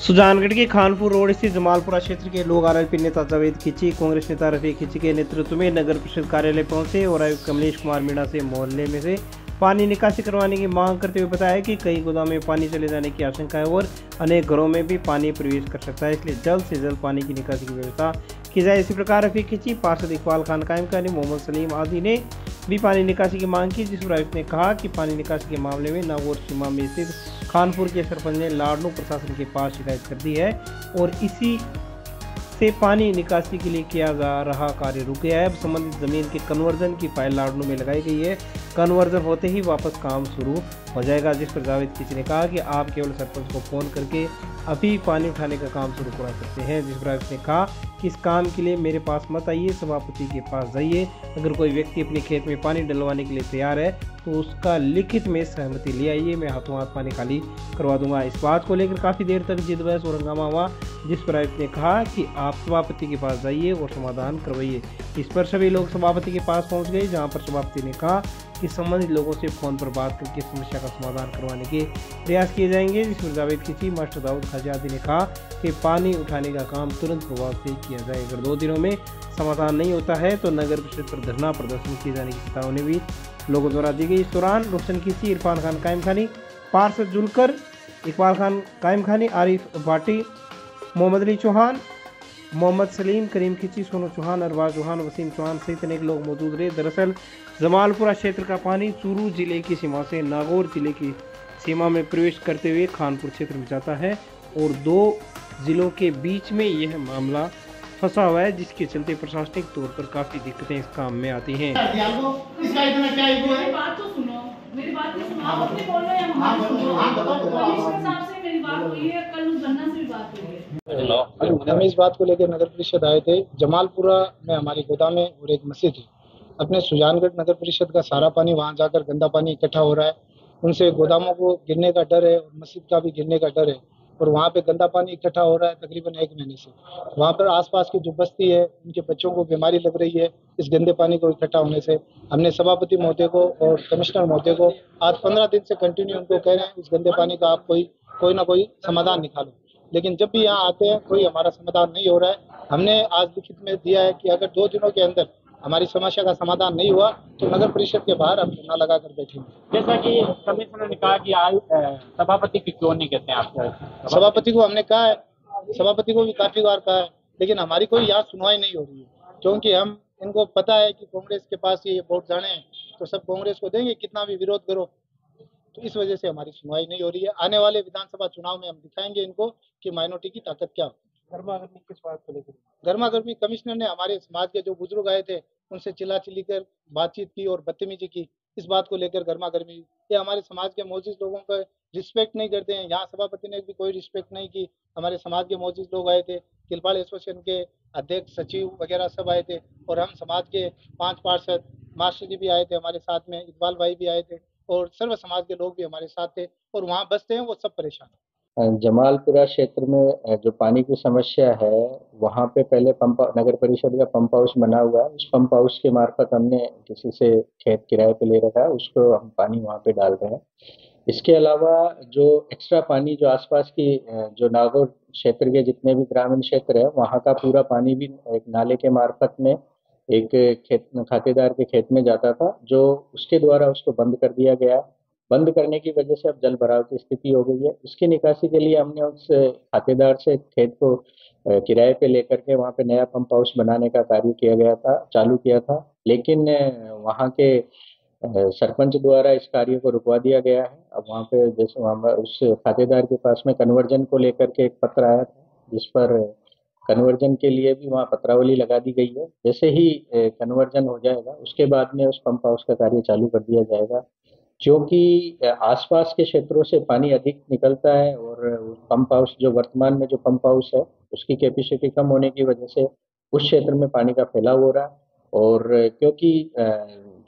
सुजानगढ़ के खानपुर रोड स्थित जमालपुरा क्षेत्र के लोग आरएलपी नेता जावेद खिची, कांग्रेस नेता रफीक खिची के नेतृत्व में नगर परिषद कार्यालय पहुंचे और आयुक्त कमलेश कुमार मीणा से मोहल्ले में से पानी निकासी करवाने की मांग करते हुए बताया कि कई गोदाम में पानी चले जाने की आशंका है और अनेक घरों में भी पानी प्रवेश कर सकता है, इसलिए जल्द से जल्द पानी की निकासी की व्यवस्था की जाए। इसी प्रकार रफीक खिची, पार्षद इकबाल खान कायमखानी, मोहम्मद सलीम आदि ने भी पानी निकासी की मांग की, जिस पर आयुक्त ने कहा कि पानी निकासी के मामले में नागौर सीमा में स्थित खानपुर के सरपंच ने लाडनू प्रशासन के पास शिकायत कर दी है और इसी से पानी निकासी के लिए किया जा रहा कार्य रुक गया है। संबंधित जमीन के कन्वर्जन की फाइल लाडनू में लगाई गई है, कन्वर्जन होते ही वापस काम शुरू हो जाएगा। जिस पर जावेद खिची ने कहा कि आप केवल सरपंच को फोन करके अभी पानी उठाने का काम शुरू करा सकते हैं। जिस पर उसने कहा कि इस काम के लिए मेरे पास मत आइए, सभापति के पास जाइए। अगर कोई व्यक्ति अपने खेत में पानी डलवाने के लिए तैयार है तो उसका लिखित में सहमति ले आइए, मैं हाथों हाथ पानी खाली करवा दूंगा। इस बात को लेकर काफ़ी देर तक जिद बहस और हंगामा हुआ, जिस पर आयुक्त ने कहा कि आप सभापति के पास जाइए और समाधान करवाइए। इस पर सभी लोग सभापति के पास पहुंच गए, जहां पर सभापति ने कहा कि संबंधित लोगों से फोन पर बात करके समस्या का समाधान करवाने के प्रयास किए जाएंगे। जिस पर जावेद खिची, मास्टर दाऊद खाजा आदि ने कहा कि पानी उठाने का काम तुरंत प्रभाव से किया जाए। अगर 2 दिनों में समाधान नहीं होता है तो नगर परिषद पर धरना प्रदर्शन किए जाने की चेतावनी भी लोगों द्वारा दी गई। इस दौरान रोशन खिची, इरफान खान कायमखानी, पार्षद जुलकर, इकबाल खान कायमखानी, आरिफ भाटी, मोहम्मद अली चौहान, मोहम्मद सलीम, करीम खिची, सोनू चौहान, अरबाज चौहान, वसीम चौहान सहित अनेक लोग मौजूद रहे। दरअसल जमालपुरा क्षेत्र का पानी चूरू जिले की सीमा से नागौर जिले की सीमा में प्रवेश करते हुए खानपुर क्षेत्र में जाता है और 2 जिलों के बीच में यह मामला फंसा हुआ है, जिसके चलते प्रशासनिक तौर पर काफी दिक्कतें इस काम में आती हैं। हम इस बात को लेकर नगर परिषद आए थे। जमालपुरा में हमारी गोदामें और एक मस्जिद है। अपने सुजानगढ़ नगर परिषद का सारा पानी वहां जाकर गंदा पानी इकट्ठा हो रहा है, उनसे गोदामों को गिरने का डर है और मस्जिद का भी गिरने का डर है और वहाँ पे गंदा पानी इकट्ठा हो रहा है तकरीबन 1 महीने से। वहाँ पर आसपास की जो बस्ती है उनके बच्चों को बीमारी लग रही है इस गंदे पानी को इकट्ठा होने से। हमने सभापति महोदय को और कमिश्नर महोदय को आज 15 दिन से कंटिन्यू उनको कह रहे हैं इस गंदे पानी का आप कोई ना कोई समाधान निकालो, लेकिन जब भी यहाँ आते हैं कोई हमारा समाधान नहीं हो रहा है। हमने आज लिखित में दिया है कि अगर 2 दिनों के अंदर हमारी समस्या का समाधान नहीं हुआ तो नगर परिषद के बाहर हम धरना लगा कर बैठेंगे। जैसा कि कमिश्नर ने कहा कि सभापति की क्यों नहीं कहते हैं आप? सभापति को हमने कहा है, सभापति को भी काफी बार कहा है, लेकिन हमारी कोई यहाँ सुनवाई नहीं हो रही है, क्योंकि हम इनको पता है कि कांग्रेस के पास ये वोट जाने हैं तो सब कांग्रेस को देंगे, कितना भी विरोध करो। तो इस वजह से हमारी सुनवाई नहीं हो रही है। आने वाले विधानसभा चुनाव में हम दिखाएंगे इनको कि माइनॉरिटी की ताकत क्या होती है। गर्मा गर्मी किस बात को लेकर? गर्मा गर्मी कमिश्नर ने हमारे समाज के जो बुजुर्ग आए थे उनसे चिल्ला चिल्ली कर बातचीत की और बदतमीजी की, इस बात को लेकर गर्मा गर्मी। ये हमारे समाज के मौजूद लोगों का रिस्पेक्ट नहीं करते हैं। यहाँ सभापति ने भी कोई रिस्पेक्ट नहीं की। हमारे समाज के मौजूद लोग आए थे, किलपाल एसोसिएशन के अध्यक्ष, सचिव वगैरह सब आए थे और हम समाज के 5 पार्षद, मास्टर जी भी आए थे हमारे साथ में, इकबाल भाई भी आए थे और सर्व समाज के लोग भी हमारे साथ थे और वहाँ बसते हैं वो सब परेशान हैं। जमालपुरा क्षेत्र में जो पानी की समस्या है वहाँ पे पहले नगर परिषद का पंप हाउस बना हुआ है। उस पंप हाउस के मार्फत हमने किसी से खेत किराए पे ले रखा है, उसको हम पानी वहाँ पे डाल रहे हैं। इसके अलावा जो एक्स्ट्रा पानी जो आसपास की जो नागौर क्षेत्र के जितने भी ग्रामीण क्षेत्र है वहाँ का पूरा पानी भी एक नाले के मार्फत में एक खातेदार के खेत में जाता था, जो उसके द्वारा उसको बंद कर दिया गया। बंद करने की वजह से अब जल भराव की स्थिति हो गई है। इसकी निकासी के लिए हमने उस खातेदार से खेत को किराए पे लेकर के वहाँ पे नया पंप हाउस बनाने का कार्य किया गया था, चालू किया था, लेकिन वहाँ के सरपंच द्वारा इस कार्य को रुकवा दिया गया है। अब वहाँ पे जैसे वहाँ उस खातेदार के पास में कन्वर्जन को लेकर के एक पत्र आया था, जिस पर कन्वर्जन के लिए भी वहाँ पत्रावली लगा दी गई है। जैसे ही कन्वर्जन हो जाएगा उसके बाद में उस पंप हाउस का कार्य चालू कर दिया जाएगा, क्योंकि आसपास के क्षेत्रों से पानी अधिक निकलता है और पंप हाउस जो वर्तमान में जो पंप हाउस है उसकी कैपेसिटी कम होने की वजह से उस क्षेत्र में पानी का फैलाव हो रहा है। और क्योंकि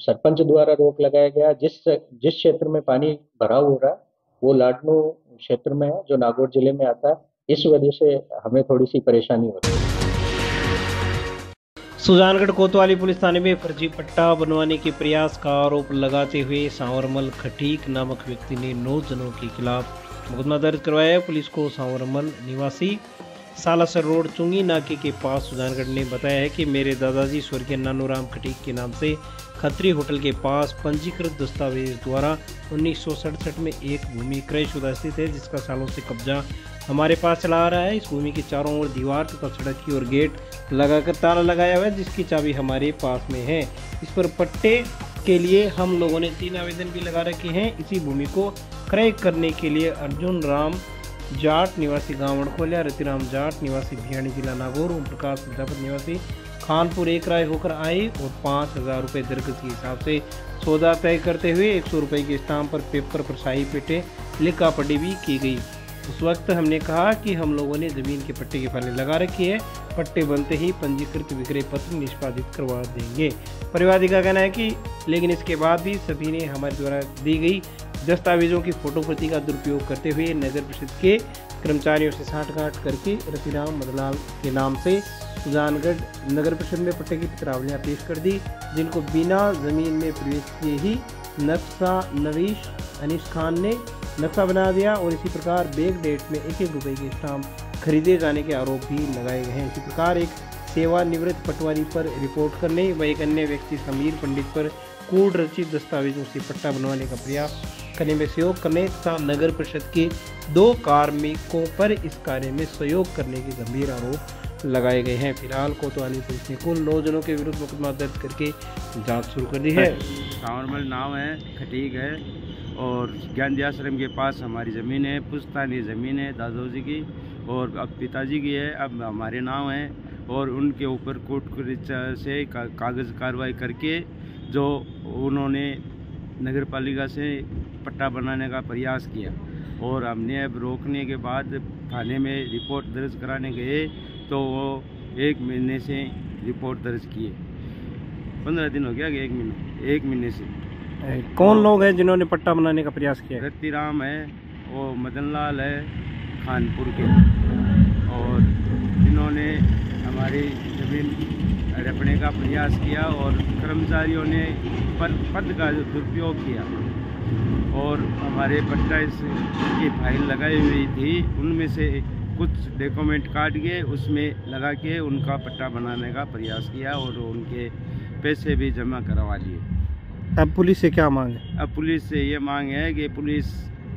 सरपंच द्वारा रोक लगाया गया, जिस क्षेत्र में पानी भराव हो रहा है वो लाडनू क्षेत्र में है जो नागौर जिले में आता है, इस वजह से हमें थोड़ी सी परेशानी हो रही है। सुजानगढ़ कोतवाली पुलिस थाने में फर्जी पट्टा बनवाने के प्रयास का आरोप लगाते हुए सांवरमल खटीक नामक व्यक्ति ने 9 जनों के खिलाफ मुकदमा दर्ज करवाया पुलिस को। सांवरमल निवासी सालासर रोड चुंगी नाके के पास सुजानगढ़ ने बताया है कि मेरे दादाजी स्वर्गीय नानूराम खटीक के नाम से खत्री होटल के पास पंजीकृत दस्तावेज द्वारा 1967 में एक भूमि क्रयशुदा स्थित है, जिसका सालों से कब्जा हमारे पास चला आ रहा है। इस भूमि के चारों ओर दीवार तथा सड़क की ओर गेट लगाकर ताला लगाया हुआ है, जिसकी चाबी हमारे पास में है। इस पर पट्टे के लिए हम लोगों ने 3 आवेदन भी लगा रखे हैं। इसी भूमि को क्रय करने के लिए अर्जुन राम जाट निवासी गांव अड़खोलिया, रतिराम जाट निवासी भियाणी जिला नागौर, ओम प्रकाश प्रजापत निवासी खानपुर एक राय होकर आए और 5,000 रुपये दरगज के हिसाब से सौदा तय करते हुए 100 रुपये के स्टाम्प पर पेपर पर शाही पेटे लिखा पढ़ी भी की गई। उस वक्त हमने कहा कि हम लोगों ने जमीन के पट्टे की फाइलें लगा रखी है, पट्टे बनते ही पंजीकृत विक्रय पत्र निष्पादित करवा देंगे। परिवादी का कहना है कि लेकिन इसके बाद भी सभी ने हमारे द्वारा दी गई दस्तावेजों की फोटोप्रति का दुरुपयोग करते हुए नगर परिषद के कर्मचारियों से साठगांठ करके रतिराम मदलाल के नाम से सुजानगढ़ नगर परिषद में पट्टे की पत्रावलियाँ पेश कर दी, जिनको बिना जमीन में प्रवेश किए ही नक्शा नवीश अनीस खान ने नक्शा बना दिया और इसी प्रकार बैक डेट में 1-1 रुपये के स्टाम्प खरीदे जाने के आरोप भी लगाए गए हैं। इसी प्रकार एक सेवानिवृत्त पटवारी पर रिपोर्ट करने व एक अन्य व्यक्ति समीर पंडित पर कूड़ रचित दस्तावेजों से पट्टा बनवाने का प्रयास करने में सहयोग करने तथा नगर परिषद के 2 कार्मिकों पर इस कार्य में सहयोग करने के गंभीर आरोप लगाए गए हैं। फिलहाल कोतवाली पुलिस ने कुल 9 जनों के विरुद्ध मुकदमा दर्ज करके जांच शुरू कर दी है। सांवरमल नाम है, खटीक है और ज्ञान आश्रम के पास हमारी ज़मीन है, पुश्तैनी ज़मीन है दादाजी की और अब पिताजी की है, अब हमारे नाम है और उनके ऊपर कोर्ट से कागज़ कार्रवाई करके जो उन्होंने नगर पालिका से पट्टा बनाने का प्रयास किया और हमने अब रोकने के बाद थाने में रिपोर्ट दर्ज कराने गए तो वो 1 महीने से रिपोर्ट दर्ज किए। 15 दिन हो गया कि 1 महीने से। कौन लोग हैं जिन्होंने पट्टा बनाने का प्रयास किया? रतिराम है, वो मदन लाल है खानपुर के, और इन्होंने हमारी ज़मीन रखने का प्रयास किया और कर्मचारियों ने पद का दुरुपयोग किया और हमारे पट्टा की फाइल लगाई हुई थी, उनमें से कुछ डॉक्यूमेंट काट के उसमें लगा के उनका पट्टा बनाने का प्रयास किया और उनके पैसे भी जमा करवा लिए। अब पुलिस से क्या मांग है? अब पुलिस से ये मांग है कि पुलिस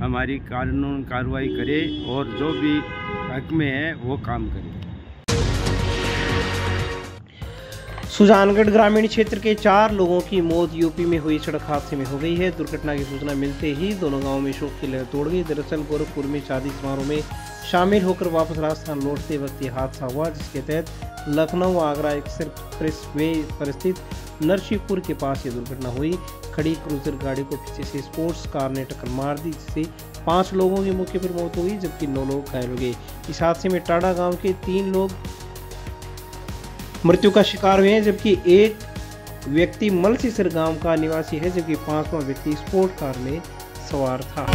हमारी कानून कार्रवाई करे और जो भी हक में है वो काम करे। सुजानगढ़ ग्रामीण क्षेत्र के 4 लोगों की मौत यूपी में हुई सड़क हादसे में हो गई है। दुर्घटना की सूचना मिलते ही दोनों गांवों में शोक की लहर तोड़ गई। दरअसल गोरखपुर में शादी समारोह में शामिल होकर वापस राजस्थान लौटते वक्त यह हादसा हुआ, जिसके तहत लखनऊ आगरा एक्सप्रेस वे पर स्थित नरसिंहपुर के पास यह दुर्घटना हुई। खड़ी क्रूजर गाड़ी को पीछे से स्पोर्ट्स कार ने टक्कर मार दी, जिससे 5 लोगों की मौके पर मौत हो गई जबकि 9 लोग घायल हो गए। इस हादसे में टाड़ा गांव के 3 लोग मृत्यु का शिकार हुए हैं, जबकि एक व्यक्ति मलसीसर गांव का निवासी है, जबकि 5वां व्यक्ति स्पोर्ट कार में सवार था।